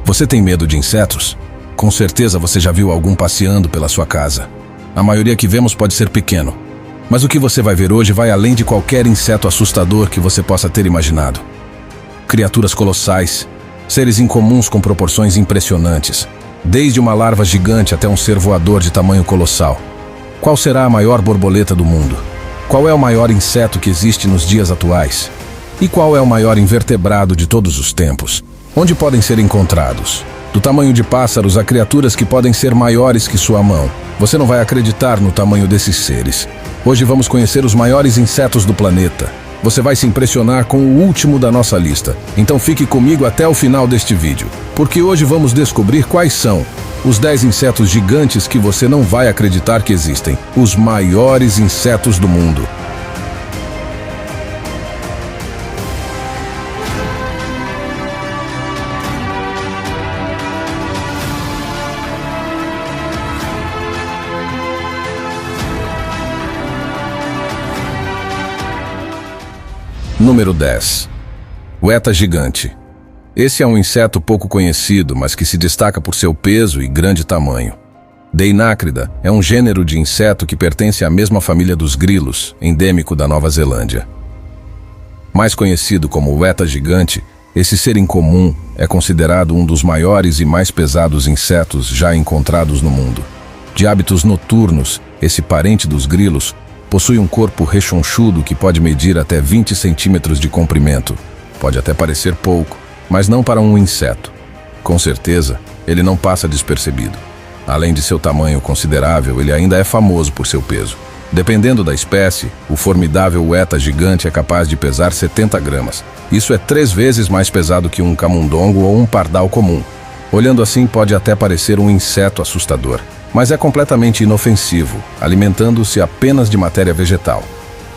Você tem medo de insetos? Com certeza você já viu algum passeando pela sua casa. A maioria que vemos pode ser pequeno, mas o que você vai ver hoje vai além de qualquer inseto assustador que você possa ter imaginado. Criaturas colossais, seres incomuns com proporções impressionantes, desde uma larva gigante até um ser voador de tamanho colossal. Qual será a maior borboleta do mundo? Qual é o maior inseto que existe nos dias atuais? E qual é o maior invertebrado de todos os tempos? Onde podem ser encontrados? Do tamanho de pássaros a criaturas que podem ser maiores que sua mão. Você não vai acreditar no tamanho desses seres. Hoje vamos conhecer os maiores insetos do planeta. Você vai se impressionar com o último da nossa lista. Então fique comigo até o final deste vídeo, porque hoje vamos descobrir quais são os 10 insetos gigantes que você não vai acreditar que existem. Os maiores insetos do mundo. Número 10. O Eta gigante. Esse é um inseto pouco conhecido, mas que se destaca por seu peso e grande tamanho. Deinacrida é um gênero de inseto que pertence à mesma família dos grilos, endêmico da Nova Zelândia. Mais conhecido como o Eta gigante, esse ser incomum é considerado um dos maiores e mais pesados insetos já encontrados no mundo. De hábitos noturnos, esse parente dos grilos possui um corpo rechonchudo que pode medir até 20 centímetros de comprimento. Pode até parecer pouco, mas não para um inseto. Com certeza, ele não passa despercebido. Além de seu tamanho considerável, ele ainda é famoso por seu peso. Dependendo da espécie, o formidável Eta gigante é capaz de pesar 70 gramas. Isso é 3 vezes mais pesado que um camundongo ou um pardal comum. Olhando assim, pode até parecer um inseto assustador, mas é completamente inofensivo, alimentando-se apenas de matéria vegetal.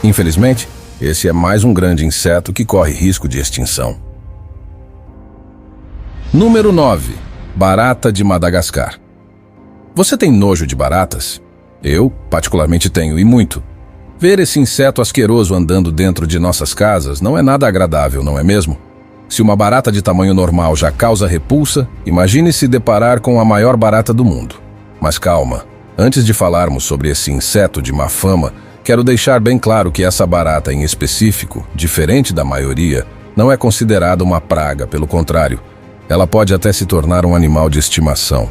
Infelizmente, esse é mais um grande inseto que corre risco de extinção. Número 9. Barata de Madagascar. Você tem nojo de baratas? Eu, particularmente, tenho, e muito. Ver esse inseto asqueroso andando dentro de nossas casas não é nada agradável, não é mesmo? Se uma barata de tamanho normal já causa repulsa, imagine se deparar com a maior barata do mundo. Mas calma, antes de falarmos sobre esse inseto de má fama, quero deixar bem claro que essa barata em específico, diferente da maioria, não é considerada uma praga, pelo contrário, ela pode até se tornar um animal de estimação.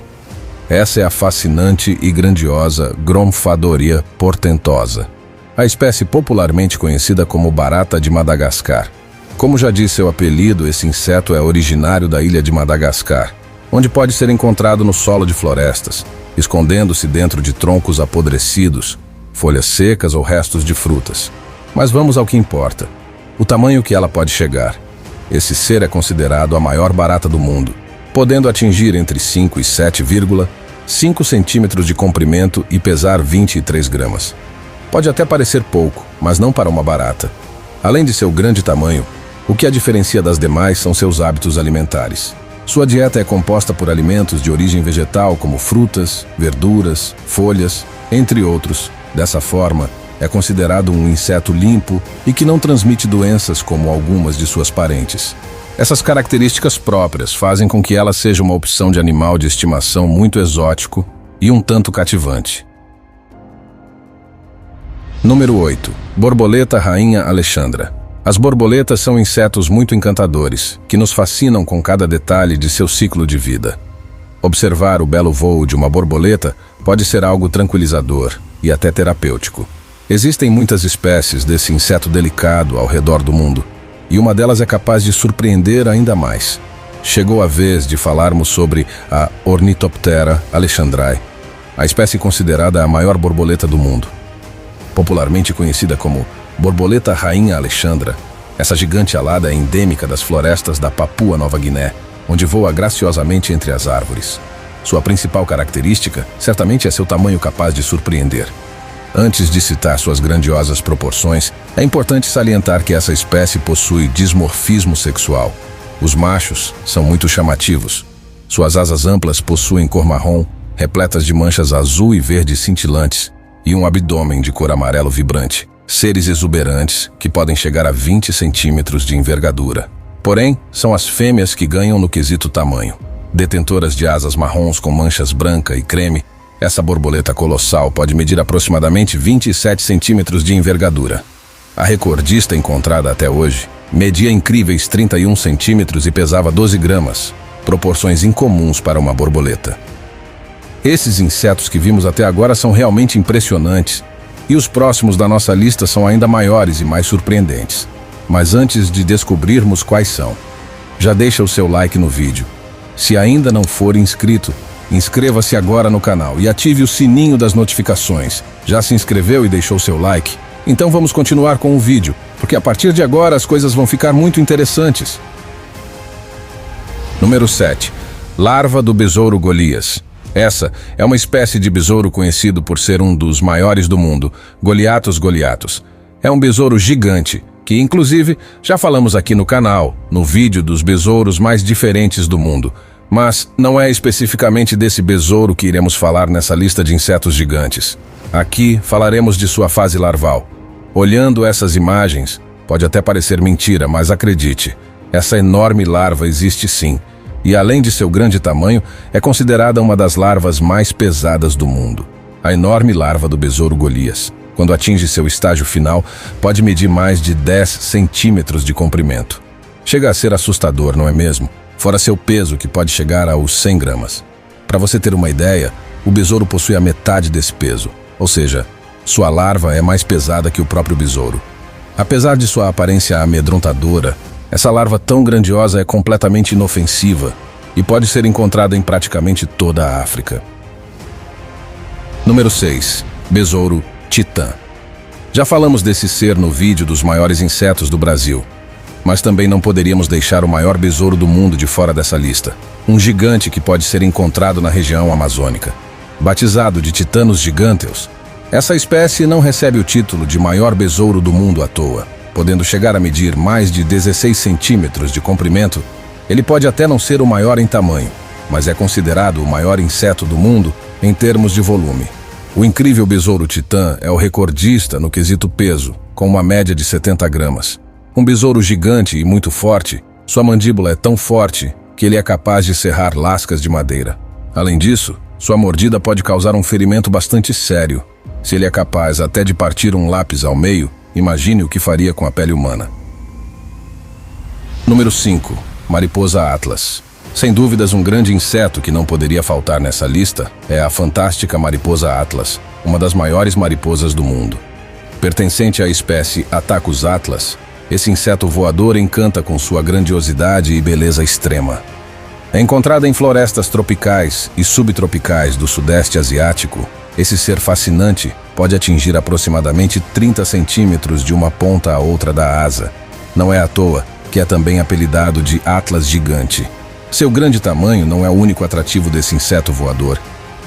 Essa é a fascinante e grandiosa Gromphadoria portentosa, a espécie popularmente conhecida como barata de Madagascar. Como já disse seu apelido, esse inseto é originário da ilha de Madagascar, onde pode ser encontrado no solo de florestas, escondendo-se dentro de troncos apodrecidos, folhas secas ou restos de frutas. Mas vamos ao que importa: o tamanho que ela pode chegar. Esse ser é considerado a maior barata do mundo, podendo atingir entre 5 e 7,5 centímetros de comprimento e pesar 23 gramas. Pode até parecer pouco, mas não para uma barata. Além de seu grande tamanho, o que a diferencia das demais são seus hábitos alimentares. Sua dieta é composta por alimentos de origem vegetal como frutas, verduras, folhas, entre outros. Dessa forma, é considerado um inseto limpo e que não transmite doenças como algumas de suas parentes. Essas características próprias fazem com que ela seja uma opção de animal de estimação muito exótico e um tanto cativante. Número 8. Borboleta rainha Alexandra. As borboletas são insetos muito encantadores, que nos fascinam com cada detalhe de seu ciclo de vida. Observar o belo voo de uma borboleta pode ser algo tranquilizador e até terapêutico. Existem muitas espécies desse inseto delicado ao redor do mundo, e uma delas é capaz de surpreender ainda mais. Chegou a vez de falarmos sobre a Ornithoptera alexandrae, a espécie considerada a maior borboleta do mundo. Popularmente conhecida como borboleta rainha Alexandra, essa gigante alada é endêmica das florestas da Papua Nova Guiné, onde voa graciosamente entre as árvores. Sua principal característica, certamente, é seu tamanho capaz de surpreender. Antes de citar suas grandiosas proporções, é importante salientar que essa espécie possui dimorfismo sexual. Os machos são muito chamativos. Suas asas amplas possuem cor marrom, repletas de manchas azul e verde cintilantes, e um abdômen de cor amarelo vibrante. Seres exuberantes que podem chegar a 20 centímetros de envergadura. Porém, são as fêmeas que ganham no quesito tamanho. Detentoras de asas marrons com manchas branca e creme, essa borboleta colossal pode medir aproximadamente 27 centímetros de envergadura. A recordista encontrada até hoje media incríveis 31 centímetros e pesava 12 gramas, proporções incomuns para uma borboleta. Esses insetos que vimos até agora são realmente impressionantes, e os próximos da nossa lista são ainda maiores e mais surpreendentes. Mas antes de descobrirmos quais são, já deixa o seu like no vídeo. Se ainda não for inscrito, inscreva-se agora no canal e ative o sininho das notificações. Já se inscreveu e deixou seu like? Então vamos continuar com o vídeo, porque a partir de agora as coisas vão ficar muito interessantes. Número 7. Larva do besouro Golias. Essa é uma espécie de besouro conhecido por ser um dos maiores do mundo, Goliathus goliathus. É um besouro gigante, que inclusive já falamos aqui no canal, no vídeo dos besouros mais diferentes do mundo. Mas não é especificamente desse besouro que iremos falar nessa lista de insetos gigantes. Aqui falaremos de sua fase larval. Olhando essas imagens, pode até parecer mentira, mas acredite, essa enorme larva existe sim. E além de seu grande tamanho, é considerada uma das larvas mais pesadas do mundo. A enorme larva do besouro Golias, quando atinge seu estágio final, pode medir mais de 10 centímetros de comprimento. Chega a ser assustador, não é mesmo? Fora seu peso, que pode chegar aos 100 gramas. Para você ter uma ideia, o besouro possui a metade desse peso, ou seja, sua larva é mais pesada que o próprio besouro. Apesar de sua aparência amedrontadora, essa larva tão grandiosa é completamente inofensiva e pode ser encontrada em praticamente toda a África. Número 6. Besouro Titã. Já falamos desse ser no vídeo dos maiores insetos do Brasil, mas também não poderíamos deixar o maior besouro do mundo de fora dessa lista. Um gigante que pode ser encontrado na região amazônica. Batizado de Titânus giganteus, essa espécie não recebe o título de maior besouro do mundo à toa. Podendo chegar a medir mais de 16 centímetros de comprimento, ele pode até não ser o maior em tamanho, mas é considerado o maior inseto do mundo em termos de volume. O incrível besouro titã é o recordista no quesito peso, com uma média de 70 gramas. Um besouro gigante e muito forte, sua mandíbula é tão forte que ele é capaz de serrar lascas de madeira. Além disso, sua mordida pode causar um ferimento bastante sério. Se ele é capaz até de partir um lápis ao meio, imagine o que faria com a pele humana. Número 5. Mariposa Atlas. Sem dúvidas, um grande inseto que não poderia faltar nessa lista é a fantástica mariposa Atlas, uma das maiores mariposas do mundo. Pertencente à espécie Attacus atlas, esse inseto voador encanta com sua grandiosidade e beleza extrema. É encontrada em florestas tropicais e subtropicais do Sudeste Asiático. Esse ser fascinante pode atingir aproximadamente 30 centímetros de uma ponta à outra da asa. Não é à toa que é também apelidado de Atlas gigante. Seu grande tamanho não é o único atrativo desse inseto voador.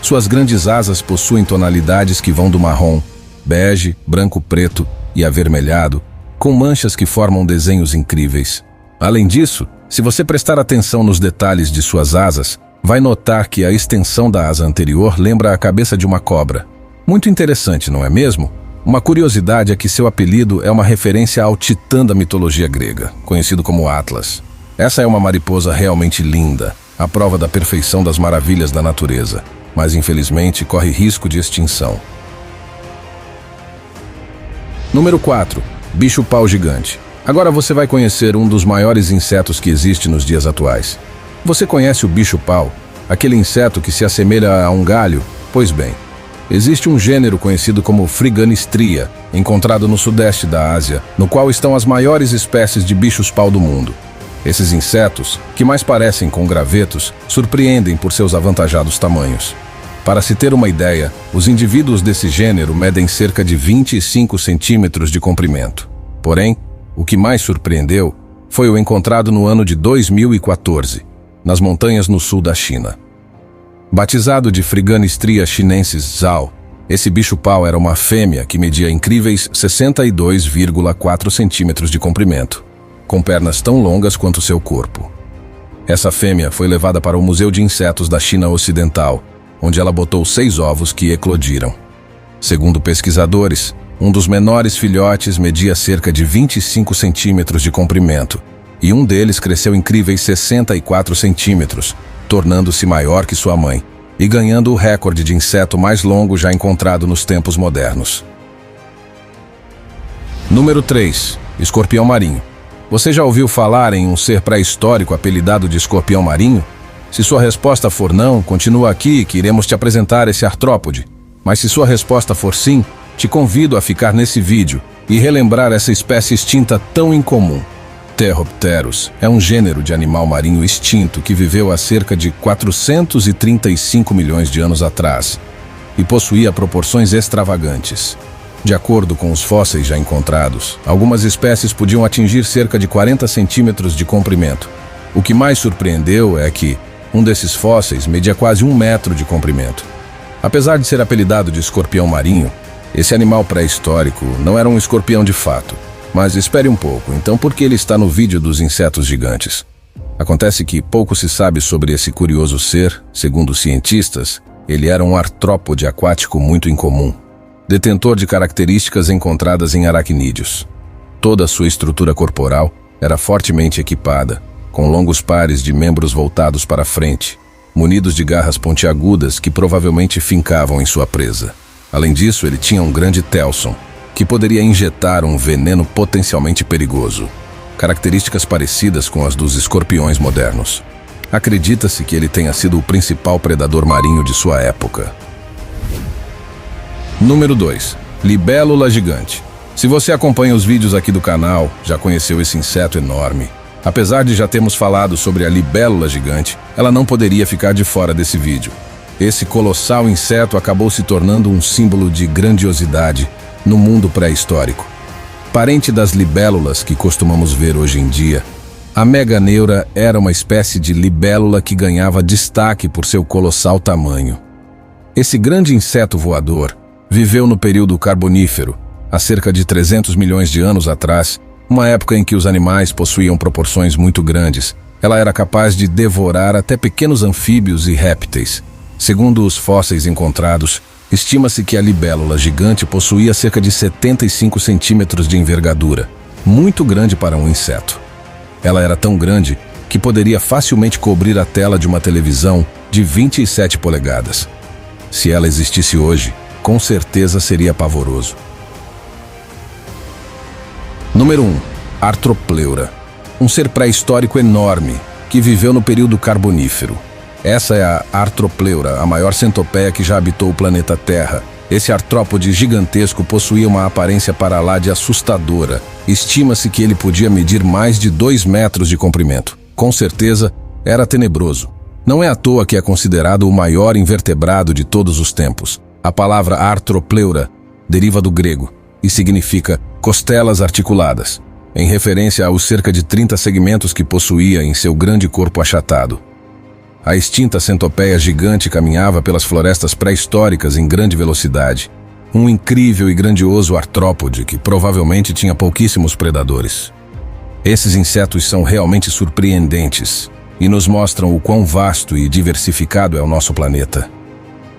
Suas grandes asas possuem tonalidades que vão do marrom, bege, branco-preto e avermelhado, com manchas que formam desenhos incríveis. Além disso, se você prestar atenção nos detalhes de suas asas, vai notar que a extensão da asa anterior lembra a cabeça de uma cobra. Muito interessante, não é mesmo? Uma curiosidade é que seu apelido é uma referência ao titã da mitologia grega, conhecido como Atlas. Essa é uma mariposa realmente linda, a prova da perfeição das maravilhas da natureza, mas infelizmente corre risco de extinção. Número 4. Bicho-pau gigante. Agora você vai conhecer um dos maiores insetos que existe nos dias atuais. Você conhece o bicho-pau, aquele inseto que se assemelha a um galho? Pois bem, existe um gênero conhecido como Phryganistria, encontrado no sudeste da Ásia, no qual estão as maiores espécies de bichos-pau do mundo. Esses insetos, que mais parecem com gravetos, surpreendem por seus avantajados tamanhos. Para se ter uma ideia, os indivíduos desse gênero medem cerca de 25 centímetros de comprimento. Porém, o que mais surpreendeu foi o encontrado no ano de 2014, nas montanhas no sul da China. Batizado de Phryganistria chinensis zhao, esse bicho-pau era uma fêmea que media incríveis 62,4 centímetros de comprimento, com pernas tão longas quanto seu corpo. Essa fêmea foi levada para o Museu de Insetos da China Ocidental, onde ela botou 6 ovos que eclodiram. Segundo pesquisadores, um dos menores filhotes media cerca de 25 centímetros de comprimento, e um deles cresceu incríveis 64 centímetros, tornando-se maior que sua mãe e ganhando o recorde de inseto mais longo já encontrado nos tempos modernos. Número 3. Escorpião marinho. Você já ouviu falar em um ser pré-histórico apelidado de escorpião marinho? Se sua resposta for não, continua aqui que iremos te apresentar esse artrópode. Mas se sua resposta for sim, te convido a ficar nesse vídeo e relembrar essa espécie extinta tão incomum. Theropteros é um gênero de animal marinho extinto que viveu há cerca de 435 milhões de anos atrás e possuía proporções extravagantes. De acordo com os fósseis já encontrados, algumas espécies podiam atingir cerca de 40 centímetros de comprimento. O que mais surpreendeu é que um desses fósseis media quase 1 metro de comprimento. Apesar de ser apelidado de escorpião marinho, esse animal pré-histórico não era um escorpião de fato. Mas espere um pouco, então por que ele está no vídeo dos insetos gigantes? Acontece que pouco se sabe sobre esse curioso ser. Segundo os cientistas, ele era um artrópode aquático muito incomum, detentor de características encontradas em aracnídeos. Toda a sua estrutura corporal era fortemente equipada, com longos pares de membros voltados para a frente, munidos de garras pontiagudas que provavelmente fincavam em sua presa. Além disso, ele tinha um grande telson, que poderia injetar um veneno potencialmente perigoso, características parecidas com as dos escorpiões modernos. Acredita-se que ele tenha sido o principal predador marinho de sua época. Número 2. Libélula gigante. Se você acompanha os vídeos aqui do canal, já conheceu esse inseto enorme. Apesar de já termos falado sobre a libélula gigante, ela não poderia ficar de fora desse vídeo. Esse colossal inseto acabou se tornando um símbolo de grandiosidade no mundo pré-histórico. Parente das libélulas que costumamos ver hoje em dia, a Meganeura era uma espécie de libélula que ganhava destaque por seu colossal tamanho. Esse grande inseto voador viveu no período Carbonífero, há cerca de 300 milhões de anos atrás, uma época em que os animais possuíam proporções muito grandes. Ela era capaz de devorar até pequenos anfíbios e répteis. Segundo os fósseis encontrados, estima-se que a libélula gigante possuía cerca de 75 centímetros de envergadura, muito grande para um inseto. Ela era tão grande que poderia facilmente cobrir a tela de uma televisão de 27 polegadas. Se ela existisse hoje, com certeza seria pavoroso. Número 1. Artropleura. Um ser pré-histórico enorme que viveu no período Carbonífero. Essa é a Artropleura, a maior centopeia que já habitou o planeta Terra. Esse artrópode gigantesco possuía uma aparência para lá de assustadora. Estima-se que ele podia medir mais de 2 metros de comprimento. Com certeza, era tenebroso. Não é à toa que é considerado o maior invertebrado de todos os tempos. A palavra Artropleura deriva do grego e significa costelas articuladas, em referência aos cerca de 30 segmentos que possuía em seu grande corpo achatado. A extinta centopeia gigante caminhava pelas florestas pré-históricas em grande velocidade. Um incrível e grandioso artrópode que provavelmente tinha pouquíssimos predadores. Esses insetos são realmente surpreendentes e nos mostram o quão vasto e diversificado é o nosso planeta.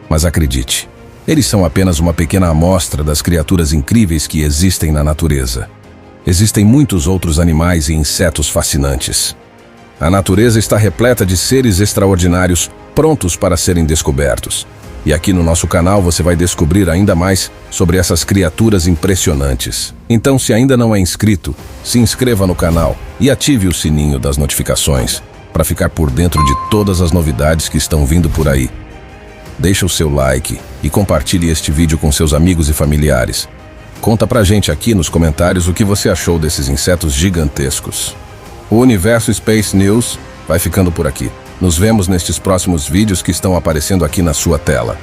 Mas acredite, eles são apenas uma pequena amostra das criaturas incríveis que existem na natureza. Existem muitos outros animais e insetos fascinantes. A natureza está repleta de seres extraordinários prontos para serem descobertos. E aqui no nosso canal você vai descobrir ainda mais sobre essas criaturas impressionantes. Então, se ainda não é inscrito, se inscreva no canal e ative o sininho das notificações para ficar por dentro de todas as novidades que estão vindo por aí. Deixa o seu like e compartilhe este vídeo com seus amigos e familiares. Conta pra gente aqui nos comentários o que você achou desses insetos gigantescos. O Universo Space News vai ficando por aqui. Nos vemos nestes próximos vídeos que estão aparecendo aqui na sua tela.